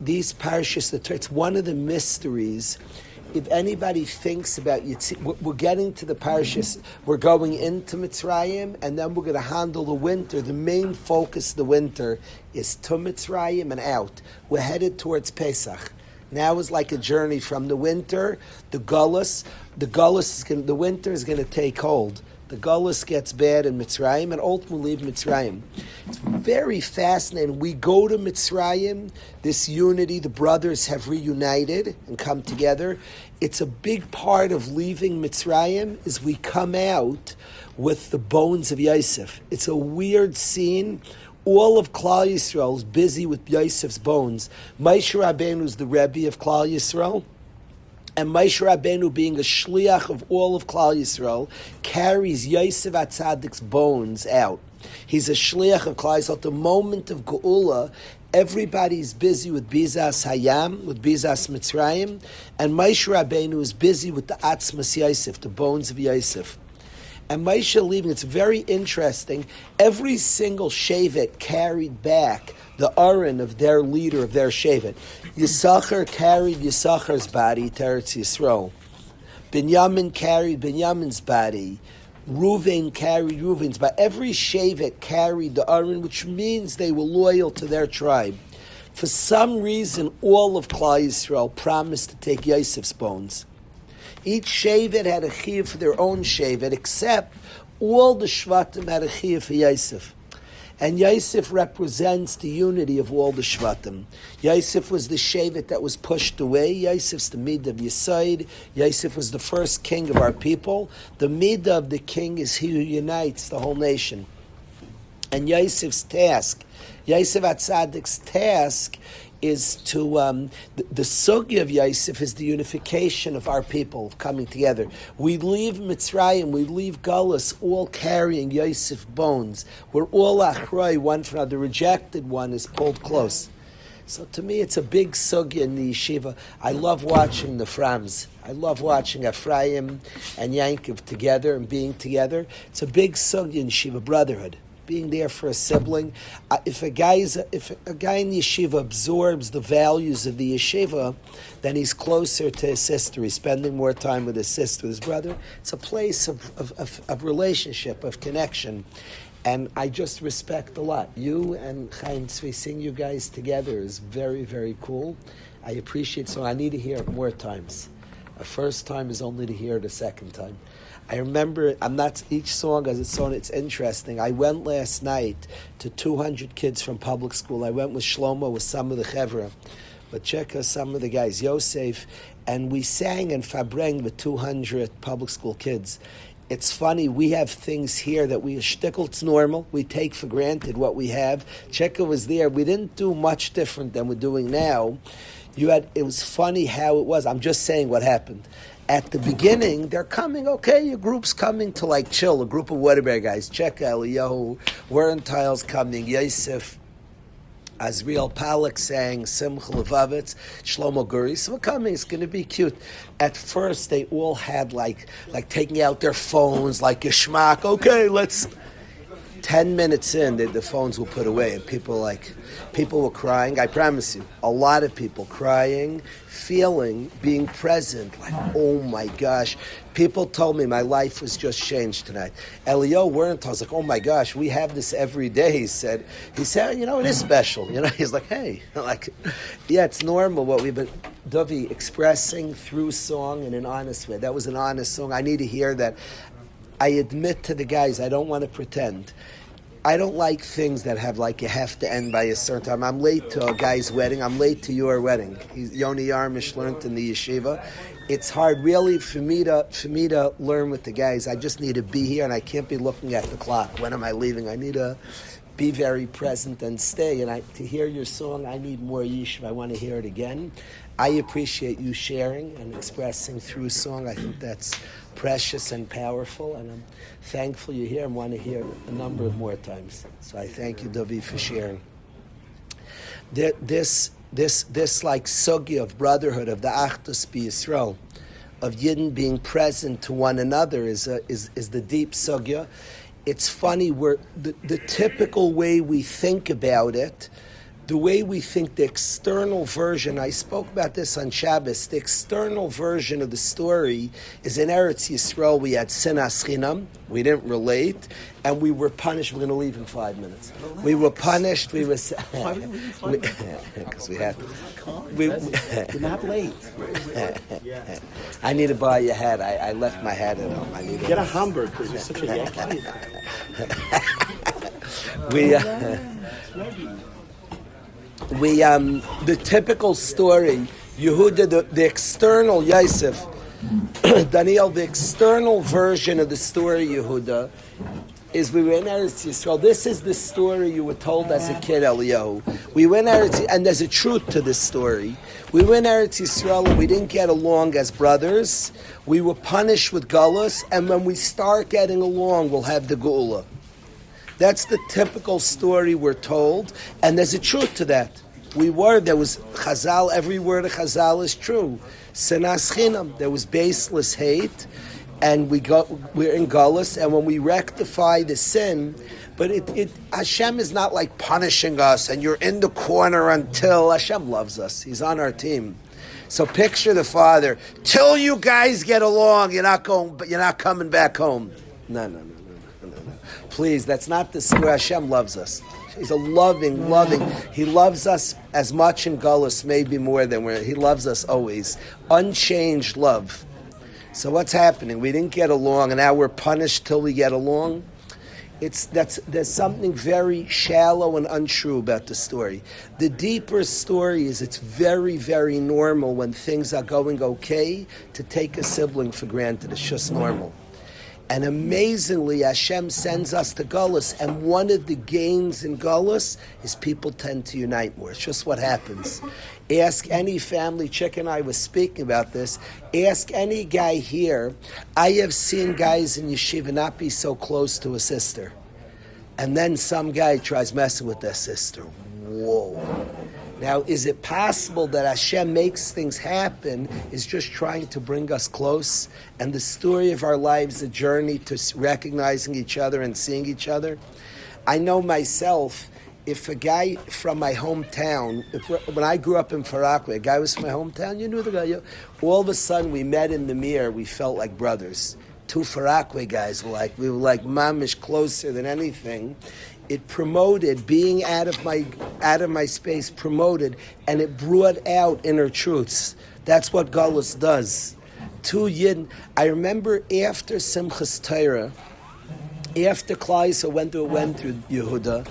these parashas, it's one of the mysteries. If anybody thinks about we're getting to the parashas, we're going into Mitzrayim, and then we're going to handle the winter. The main focus of the winter is to Mitzrayim and out. We're headed towards Pesach. Now is like a journey from the winter, the Gullus. The winter is going to take hold. The Gullus gets bad in Mitzrayim, and ultimately leave Mitzrayim. It's very fascinating. We go to Mitzrayim, this unity, the brothers have reunited and come together. It's a big part of leaving Mitzrayim is we come out with the bones of Yosef. It's a weird scene. All of Klal Yisrael is busy with Yosef's bones. Moshe Rabbeinu is the Rebbe of Klal Yisrael. And Moshe Rabbeinu, being a shliach of all of Klal Yisrael, carries Yosef HaTzaddik's bones out. He's a shliach of Klal Yisrael. At the moment of Geula, everybody's busy with Bizas Hayam, with Bizas Mitzrayim, and Moshe Rabbeinu is busy with the Atzmas Yosef, the bones of Yosef. And Moshe leaving, it's very interesting. Every single shevet carried back the Aron of their leader, of their shevet. Yisachar carried Yisachar's body to Eretz Yisrael. Binyamin carried Binyamin's body. Reuven carried Reuven's body. Every shevet carried the Aron, which means they were loyal to their tribe. For some reason, all of Klal Yisrael promised to take Yosef's bones. Each shevet had a chiyuv for their own shevet, except all the shvatim had a chiyuv for Yosef. And Yosef represents the unity of all the shvatim. Yosef was the shevet that was pushed away. Yosef's the midah of Yesod. Yosef was the first king of our people. The midah of the king is he who unites the whole nation. And Yosef's task, Yosef HaTzaddik's task, is to, the sugya of Yosef is the unification of our people coming together. We leave Mitzrayim, we leave Gullus, all carrying Yosef bones. We're all achrei one for another. The rejected one is pulled close. So to me, it's a big sugya in the yeshiva. I love watching the Frams. I love watching Ephraim and Yankov together and being together. It's a big sugya in yeshiva brotherhood. Being there for a sibling. If a guy in yeshiva absorbs the values of the yeshiva, then he's closer to his sister. He's spending more time with his sister, his brother. It's a place of relationship, of connection. And I just respect a lot. You and Chaim Tzvi, seeing you guys together is very, very cool. I appreciate it. So I need to hear it more times. A first time is only to hear it a second time. I remember, each song as it's song, it's interesting. I went last night to 200 kids from public school. I went with Shlomo, with some of the Chevra, but check out some of the guys, Yosef, and we sang in Fabreng with 200 public school kids. It's funny, we have things here that we shtickle, it's normal, we take for granted what we have. Cheka was there, we didn't do much different than we're doing now. It was funny how it was. I'm just saying what happened. At the beginning, they're coming, okay, your group's coming to like chill, a group of Waterbury guys, Cheka, Eliyahu, Warrentile's coming, Yosef, Azriel Palak sang, Simcha Levavitz, Shlomo Guri, so we're coming, it's going to be cute. At first, they all had like taking out their phones, like Yishmak, okay, let's... 10 minutes in, the phones were put away, and people were crying. I promise you, a lot of people crying, feeling, being present, like, oh my gosh. People told me my life was just changed tonight. Elio Wernthal was like, oh my gosh, we have this every day, he said, it is special. He's like, hey, yeah, it's normal what we've been, Dovi, expressing through song in an honest way. That was an honest song. I need to hear that. I admit to the guys, I don't want to pretend. I don't like things that have you have to end by a certain time. I'm late to a guy's wedding. I'm late to your wedding. Yoni Yarmish learned in the yeshiva. It's hard really for me to learn with the guys. I just need to be here and I can't be looking at the clock. When am I leaving? I need to be very present and stay. And to hear your song, I need more yeshiva. I want to hear it again. I appreciate you sharing and expressing through song. I think that's precious and powerful, and I'm thankful you're here and want to hear a number of more times. So I thank you, David, for sharing. This sugya of brotherhood, of the Achdus B'Yisrael, of Yidden being present to one another is the deep sugya. It's funny, the typical way we think about it, the way we think the external version, I spoke about this on Shabbos, the external version of the story is in Eretz Yisrael, we had sinas chinam, we didn't relate, and we were punished. We're going to leave in 5 minutes. Relax. We were punished, we were... Why would we leave 5 minutes? Because we had to... We're not late. I need to buy you a hat. I left my hat at home. I need Get a Hamburg, because you're such a Yankee. The typical story, Yehuda, the external Yosef, Daniel, the external version of the story, Yehuda, is we were in Eretz Yisrael. This is the story you were told as a kid, Eliyahu. We went Eretz, and there's a truth to this story. We went Eretz Yisrael and we didn't get along as brothers. We were punished with Galus, and when we start getting along, we'll have the Geula. That's the typical story we're told, and there's a truth to that. There was Chazal, every word of Chazal is true. Sinas chinam, there was baseless hate, and we're in Galus, and when we rectify the sin, but Hashem is not like punishing us, and you're in the corner until Hashem loves us. He's on our team. So picture the father, till you guys get along, you're not coming back home. No. Please, that's not the story. Hashem loves us. He's a loving. He loves us as much in Gullus, maybe more than he loves us always. Unchanged love. So what's happening? We didn't get along, and now we're punished till we get along. There's something very shallow and untrue about the story. The deeper story is it's very, very normal when things are going okay to take a sibling for granted. It's just normal. And amazingly, Hashem sends us to Gullus, and one of the gains in Gullus is people tend to unite more. It's just what happens. Ask any family, Chick and I was speaking about this, ask any guy here, I have seen guys in yeshiva not be so close to a sister. And then some guy tries messing with their sister. Whoa. Now, is it possible that Hashem makes things happen, is just trying to bring us close, and the story of our lives, a journey to recognizing each other and seeing each other? I know myself, if a guy from my hometown, when I grew up in Farakwe, a guy was from my hometown, you knew the guy, all of a sudden we met in the mirror, we felt like brothers. Two Farakwe guys we were like mamish, closer than anything. It promoted, being out of my space promoted, and it brought out inner truths. That's what Galus does. Two Yidden. I remember after Simchas Torah, after Klal Yisrael went through Yehuda,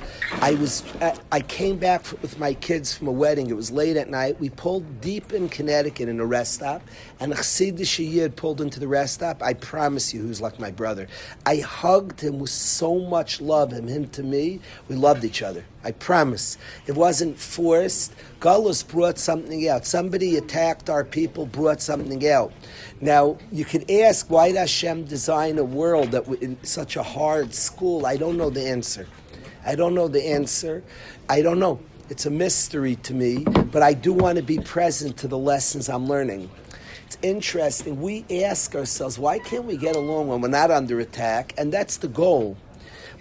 I came back with my kids from a wedding. It was late at night. We pulled deep in Connecticut in a rest stop, and a Chassidish Yid pulled into the rest stop. I promise you, he was like my brother. I hugged him with so much love, him to me. We loved each other. I promise. It wasn't forced. Galus brought something out. Somebody attacked our people, brought something out. Now, you could ask, why did Hashem design a world that in such a hard school? I don't know the answer. I don't know. It's a mystery to me, but I do want to be present to the lessons I'm learning. It's interesting. We ask ourselves, why can't we get along when we're not under attack? And that's the goal.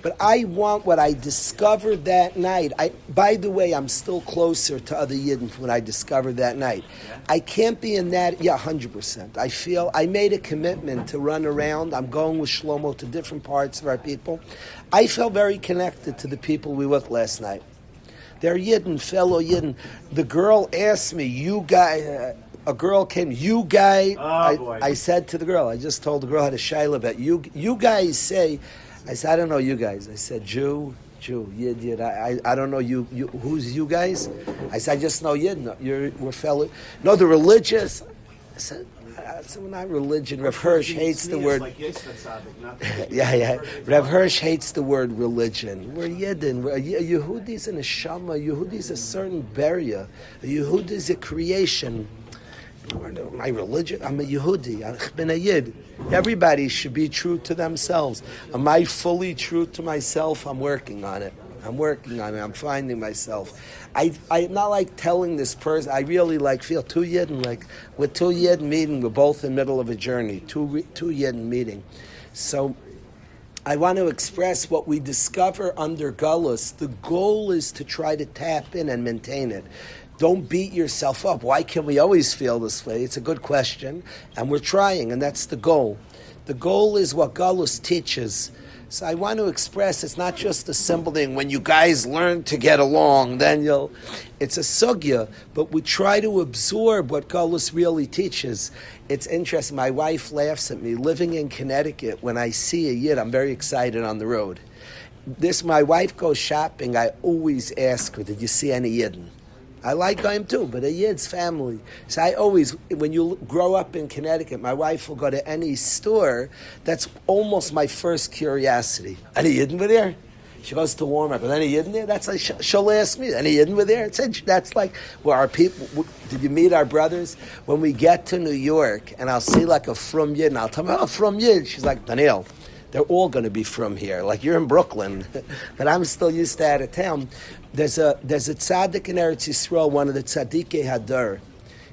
But I want what I discovered that night. By the way, I'm still closer to other Yidden from what I discovered that night. I can't be in that, 100%. I feel I made a commitment to run around. I'm going with Shlomo to different parts of our people. I felt very connected to the people we were with last night. They're Yidden, fellow Yidden. The girl asked me, you guy... a girl came, you guy... I said to the girl, I just told the girl how to shaila about you guys say... I said, I don't know you guys. I said, Jew, Yid. I don't know you. Who's you guys? I said, I just know Yid. No, we're fellow. No, the religious. I said, we're not religion. Rav Hirsch hates the word. Rav Hirsch hates the word religion. We're Yidden. Yehudi's an Neshama. Yehudi's a certain barrier. Yehudi's a creation. My religion, I'm a Yehudi, I've been a Yid. Everybody should be true to themselves. Am I fully true to myself? I'm working on it. I'm finding myself. I'm not like telling this person, I really feel two Yidden, we're two Yidden meeting, we're both in the middle of a journey, two Yidden meeting. So I want to express what we discover under Gullus. The goal is to try to tap in and maintain it. Don't beat yourself up. Why can we always feel this way? It's a good question, and we're trying, and that's the goal. The goal is what Gullus teaches. So I want to express it's not just a simple thing. When you guys learn to get along, then you'll... It's a sugya, but we try to absorb what Gullus really teaches. It's interesting. My wife laughs at me. Living in Connecticut, when I see a Yid, I'm very excited on the road. My wife goes shopping. I always ask her, did you see any Yidden? I like him too, but a Yid's family. So I always, when you grow up in Connecticut, my wife will go to any store. That's almost my first curiosity. Any Yidden with there? She goes to Walmart, but any Yidden there? That's like, she'll ask me, any Yidden with there? That's like, well, our people, did you meet our brothers? When we get to New York, and I'll see like a Frum Yid, and I'll tell her, oh, Frum Yid. She's like, Daniel, they're all going to be from here. Like, you're in Brooklyn, but I'm still used to out of town. There's a tzaddik in Eretz Yisrael, one of the tzaddikei Hadar.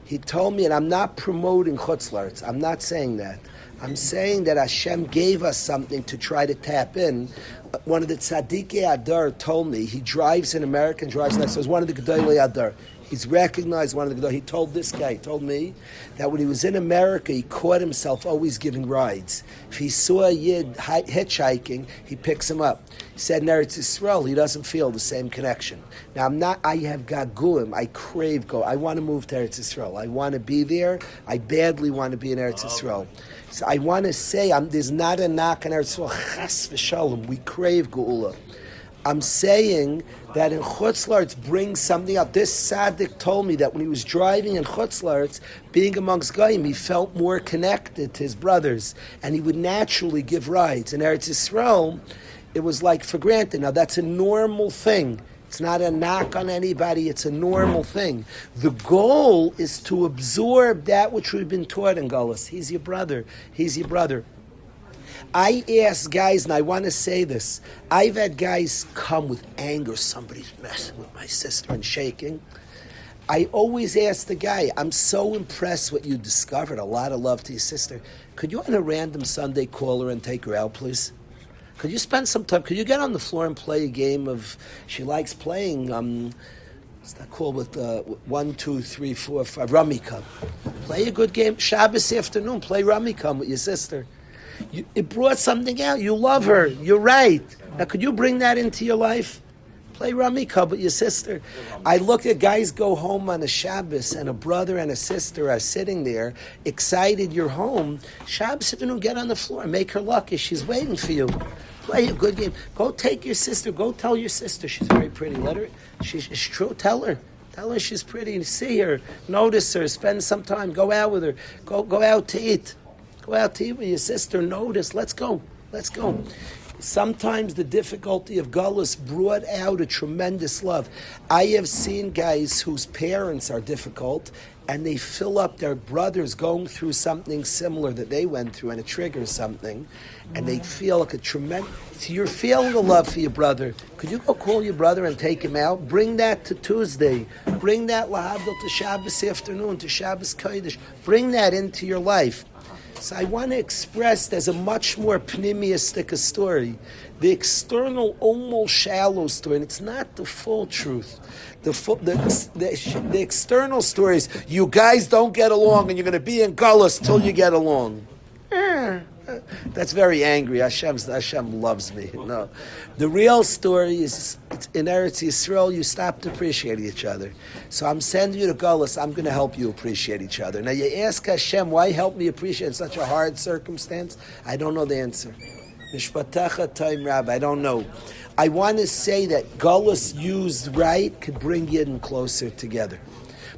He told me, and I'm not promoting Chutz La'aretz, I'm not saying that. I'm saying that Hashem gave us something to try to tap in. One of the tzaddikei Hadar told me, he drives in America and drives next, so he's one of the Gedolei Hadar. He's recognized one of the Gedolei. He told this guy, he told me, that when he was in America, he caught himself always giving rides. If he saw a Yid hitchhiking, he picks him up. He said in Eretz Yisrael, he doesn't feel the same connection. Now, I have gaguim, I crave go. I want to move to Eretz Yisrael. I want to be there. I badly want to be in Eretz Yisrael. So I want to say, there's not a knock on Eretz Yisrael. Chas v'shalom, we crave geula. I'm saying that in Chutz La'aretz brings something out. This tzaddik told me that when he was driving in Chutz La'aretz, being amongst Goyim, he felt more connected to his brothers, and he would naturally give rides. In Eretz Yisrael, it was like for granted. Now, that's a normal thing. It's not a knock on anybody. It's a normal thing. The goal is to absorb that which we've been taught in Gullus. He's your brother. He's your brother. I ask guys, and I want to say this, I've had guys come with anger, somebody's messing with my sister and shaking. I always ask the guy, I'm so impressed what you discovered, a lot of love to your sister. Could you on a random Sunday call her and take her out, please? Could you spend some time, could you get on the floor and play a game of, she likes playing, what's that called with 1, 2, 3, 4, 5, Rummy Cup. Play a good game, Shabbos afternoon, play Rummy Cup with your sister. It brought something out. You love her. You're right. Now, could you bring that into your life? Play Rummy Cup with your sister. I look at guys go home on a Shabbos, and a brother and a sister are sitting there, excited you're home. Shabbos afternoon, get on the floor. Make her lucky. She's waiting for you. Play a good game. Go take your sister. Go tell your sister she's very pretty. Let her. It's true. Tell her. Tell her she's pretty. See her. Notice her. Spend some time. Go out with her. Go out to eat. Go out to eat with your sister, notice, let's go. Sometimes the difficulty of Gullus brought out a tremendous love. I have seen guys whose parents are difficult, and they fill up their brothers going through something similar that they went through, and it triggers something, and they feel like a tremendous... So you're feeling a love for your brother. Could you go call your brother and take him out? Bring that to Tuesday. Bring that lahavdil to Shabbos afternoon, to Shabbos Kodesh. Bring that into your life. So I want to express there's a much more pneumistic story. The external, almost shallow story, and it's not the full truth. The external story is, you guys don't get along and you're going to be in Gullus till you get along. That's very angry. Hashem loves me. No. The real story is in Eretz Yisrael, you stopped appreciating each other. So I'm sending you to Gullus. I'm going to help you appreciate each other. Now you ask Hashem, why help me appreciate such a hard circumstance? I don't know the answer. Mishpatecha Taim Rab, I don't know. I want to say that Gullus used right could bring Yidden closer together.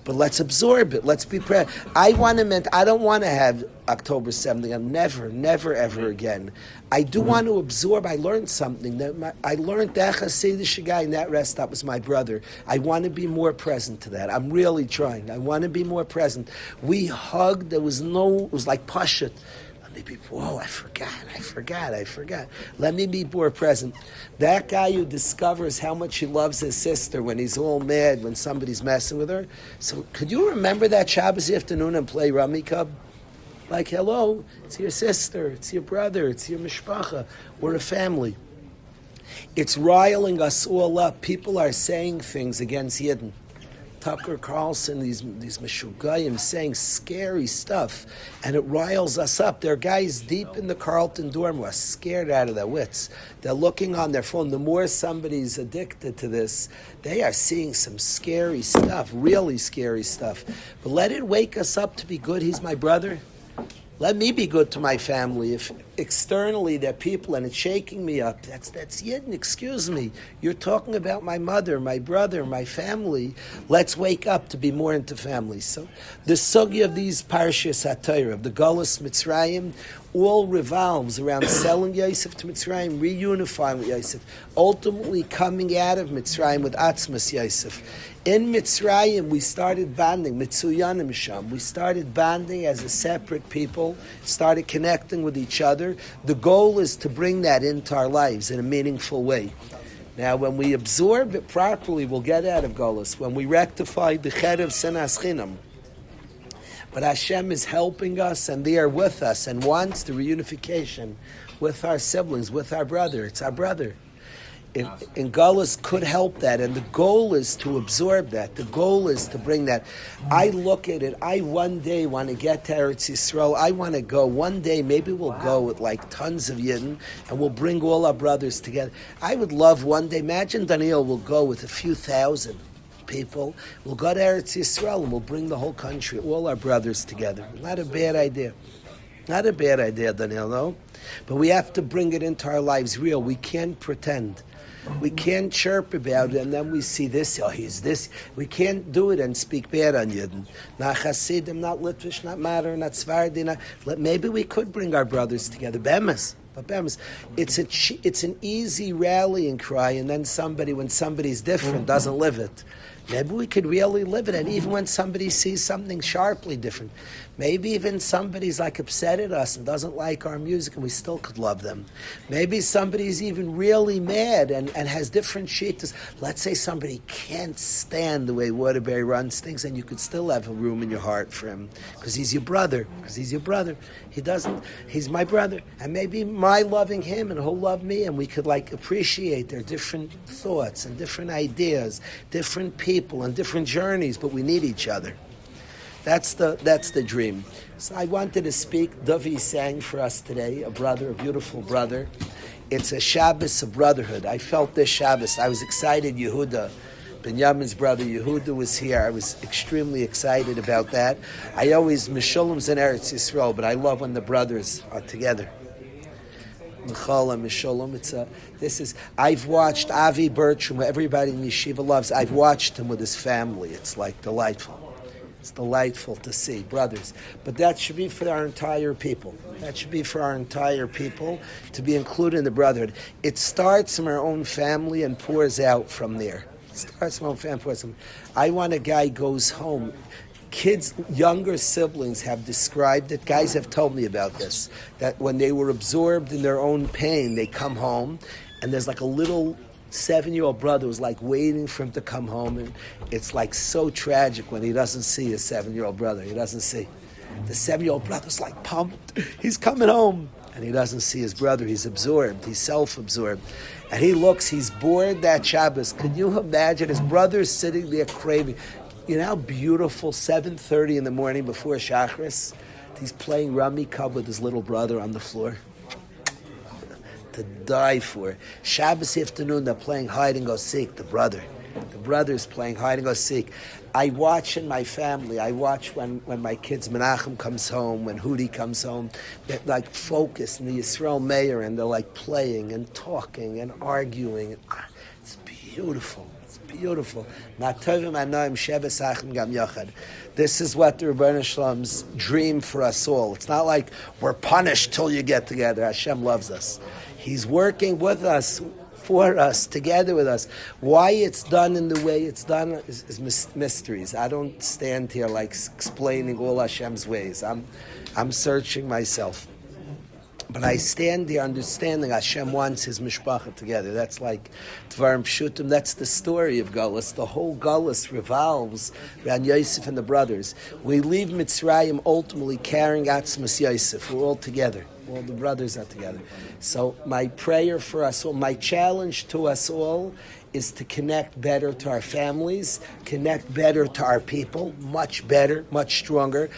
But let's absorb it. Let's be prayer. I don't want to have October 7th. I'm never, ever again. I do want to absorb. I learned something. I learned that Hasidic guy in that rest stop was my brother. I want to be more present to that. I'm really trying. I want to be more present. We hugged. It was like Pashut. Whoa, I forgot. Let me be more present. That guy who discovers how much he loves his sister when he's all mad when somebody's messing with her. So could you remember that Shabbos afternoon and play Rummy Cub? Like, hello, it's your sister, it's your brother, it's your mishpacha. We're a family. It's riling us all up. People are saying things against Yidden. Tucker Carlson, these Meshugayim saying scary stuff, and it riles us up. There are guys deep in the Carlton dorm who are scared out of their wits. They're looking on their phone. The more somebody's addicted to this, they are seeing some scary stuff, really scary stuff. But let it wake us up to be good. He's my brother. Let me be good to my family. If externally they're people and it's shaking me up, that's Yidden, excuse me. You're talking about my mother, my brother, my family. Let's wake up to be more into family. So the sugi of these parshas HaTorah, of the Galus Mitzrayim, all revolves around selling Yosef to Mitzrayim, reunifying with Yosef, ultimately coming out of Mitzrayim with Atzmas Yosef. In Mitzrayim, we started bonding, Mitzuyanim Sham. We started bonding as a separate people, started connecting with each other. The goal is to bring that into our lives in a meaningful way. Now, when we absorb it properly, we'll get out of Golus. When we rectify the ched of Sinas Chinam, but Hashem is helping us and they are with us and wants the reunification with our siblings, with our brother. It's our brother. And Galus could help that, and the goal is to absorb that. The goal is to bring that. I look at it, I one day want to get to Eretz Yisrael. I want to go one day, maybe we'll go with like tons of Yidden, and we'll bring all our brothers together. I would love one day, imagine Daniel will go with a few thousand people. We'll go to Eretz Yisrael, and we'll bring the whole country, all our brothers together. Not a bad idea. Not a bad idea, Daniel, no? But we have to bring it into our lives real. We can't pretend. We can't chirp about it and then we see this, oh, he's this. We can't do it and speak bad on Yidden. Not Hasidim, not Litvish, not Matter, not Svardi. Maybe we could bring our brothers together. Bemis. But Bemis, it's an easy rallying cry, and then when somebody's different, doesn't live it. Maybe we could really live it, and even when somebody sees something sharply different, maybe even somebody's like upset at us and doesn't like our music, and we still could love them. Maybe somebody's even really mad and has different shittas. Let's say somebody can't stand the way Waterbury runs things, and you could still have a room in your heart for him, because he's your brother. He's my brother. And maybe my loving him and he'll love me, and we could like appreciate their different thoughts and different ideas, different people and different journeys, but we need each other. That's the dream. So I wanted to speak. Davi sang for us today, a beautiful brother. It's a Shabbos of brotherhood. I felt this Shabbos. I was excited. Yehuda, Binyamin's brother Yehuda, was here. I was extremely excited about that. I always, Mishulam's in Eretz Yisrael, but I love when the brothers are together. Michal and Mishulam. I've watched Avi Bertram, everybody in Yeshiva loves. I've watched him with his family. It's like delightful. It's delightful to see brothers. But that should be for our entire people. To be included in the brotherhood. It starts from our own family and pours out from there. I want a guy goes home. Kids, younger siblings have described it. Guys have told me about this. That when they were absorbed in their own pain, they come home, and there's like a little 7-year-old brother who's like waiting for him to come home, and it's like so tragic when he doesn't see his 7-year-old brother. He doesn't see. The 7-year-old brother's like pumped. He's coming home. And he doesn't see his brother. He's absorbed. He's self-absorbed. And he looks, he's bored that Shabbos. Can you imagine his brother's sitting there craving? You know how beautiful, 7:30 in the morning before Shachris, he's playing Rummy Cub with his little brother on the floor. To die for. Shabbos afternoon, they're playing hide and go seek, the brother. The brother's playing hide and go seek. I watch in my family, when my kids, Menachem comes home, when Hudi comes home, they're like focused in the Yisrael Mayor, and they're like playing and talking and arguing. It's beautiful. Beautiful. This is what the Rebbeinu Shalom's dream for us all. It's not like we're punished till you get together. Hashem loves us. He's working with us, for us, together with us. Why it's done in the way it's done is mysteries. I don't stand here like explaining all Hashem's ways. I'm searching myself. But I stand there understanding Hashem wants His mishpacha together. That's like Dvarim Pshutim. That's the story of Galus. The whole Galus revolves around Yosef and the brothers. We leave Mitzrayim ultimately carrying Atzmas Yosef. We're all together. All the brothers are together. So my prayer for us all, my challenge to us all, is to connect better to our families, connect better to our people, much better, much stronger.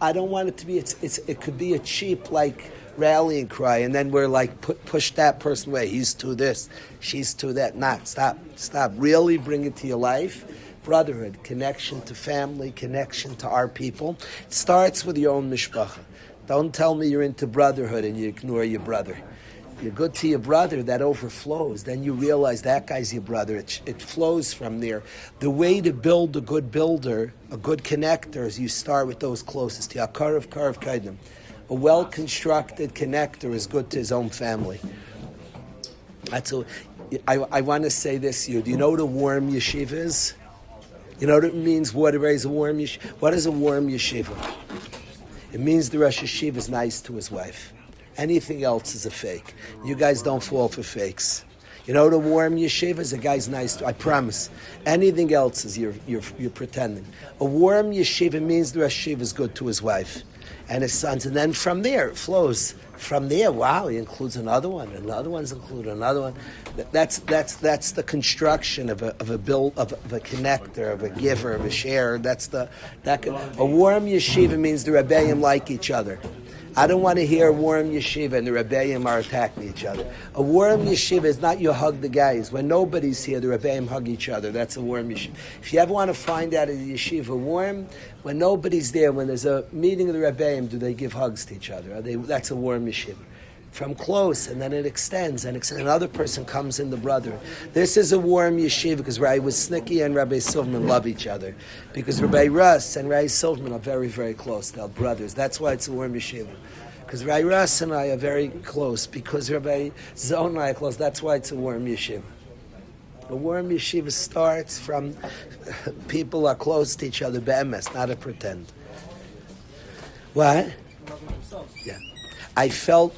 I don't want it to be, it could be a cheap, like, rallying cry, and then we're like, push that person away. He's to this, she's to that. Stop. Really bring it to your life. Brotherhood, connection to family, connection to our people. It starts with your own mishpacha. Don't tell me you're into brotherhood and you ignore your brother. You're good to your brother, that overflows. Then you realize that guy's your brother. It flows from there. The way to build a good builder, a good connector, is you start with those closest to you. Karav Kaidim. A well-constructed connector is good to his own family. I want to say this to you. Do you know what a warm yeshiva is? You know what it means? What is a warm yeshiva? What is a warm yeshiva? It means the Rosh Yeshiva is nice to his wife. Anything else is a fake. You guys don't fall for fakes. You know what a warm yeshiva is? A guy's nice to, I promise. Anything else is you're pretending. A warm yeshiva means the Rosh Yeshiva is good to his wife and his sons, and then from there it flows. From there, wow, he includes another one. Another one's included another one. That's the construction of a connector, of a giver, of a sharer. A warm yeshiva means the Rebbeim like each other. I don't want to hear a warm yeshiva and the Rebbeim are attacking each other. A warm yeshiva is not you hug the guys. When nobody's here, the Rebbeim hug each other. That's a warm yeshiva. If you ever want to find out is the yeshiva warm, when nobody's there, when there's a meeting of the Rebbeim, do they give hugs to each other? That's a warm yeshiva. From close, and then it extends, and another person comes in the brother. This is a warm yeshiva because Rabbi Wisnicki and Rabbi Silverman love each other. Because Rabbi Russ and Rabbi Silverman are very, very close. They're brothers. That's why it's a warm yeshiva. Because Rabbi Russ and I are very close. Because Rabbi Zon and I are close. That's why it's a warm yeshiva. A warm yeshiva starts from people are close to each other, be'emes, not a pretend. What? Yeah. I felt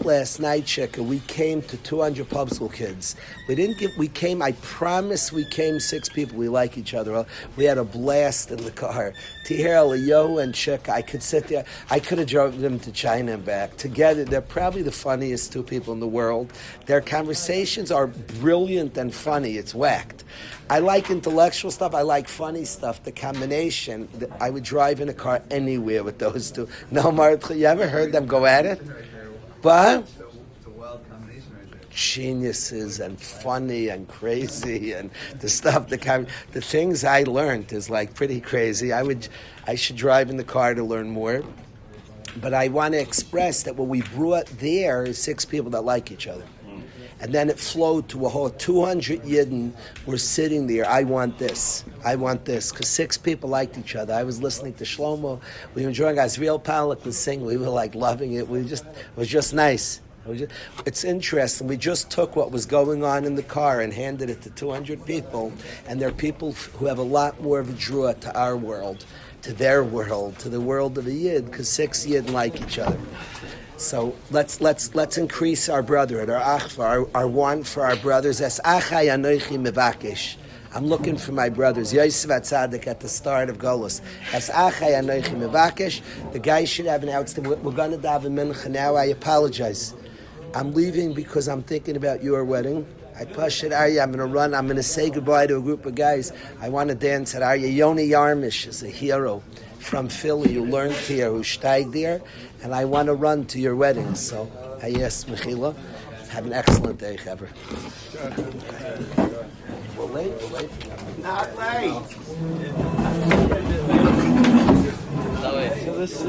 last night, Sheka, we came to 200 pub school kids. I promise we came 6 people. We like each other. We had a blast in the car. Tihel, Yo, and Sheka, I could sit there. I could have driven them to China and back. Together, they're probably the funniest 2 people in the world. Their conversations are brilliant and funny. It's whacked. I like intellectual stuff. I like funny stuff. The combination. I would drive in a car anywhere with those 2. No, Martha, you ever heard them go at it? But geniuses and funny and crazy and the stuff. The things I learned is like pretty crazy. I should drive in the car to learn more. But I want to express that what we brought there is 6 people that like each other. And then it flowed to a whole 200 Yidden were sitting there. I want this. Because 6 people liked each other. I was listening to Shlomo. We were enjoying guys. Real Palak was singing. We were like loving it. It was just nice. It's interesting. We just took what was going on in the car and handed it to 200 people. And there are people who have a lot more of a draw to our world, to their world, to the world of the Yid, because 6 Yidden like each other. So let's increase our brotherhood, our achva, our want for our brothers. As achai anochi mevakesh. I'm looking for my brothers. Yosef Atzadik at the start of Golus. As achai anochi mevakesh. The guy should have an outstanding. We're going to daven mincha now. I apologize. I'm leaving because I'm thinking about your wedding. I push it, Arya. I'm going to run. I'm going to say goodbye to a group of guys. I want to dance at Arya. Yoni Yarmish is a hero from Philly who learned here, who steiged there, and I want to run to your wedding. So, yes, Mechila, have an excellent day, Chaver. We're late. Not late. So this is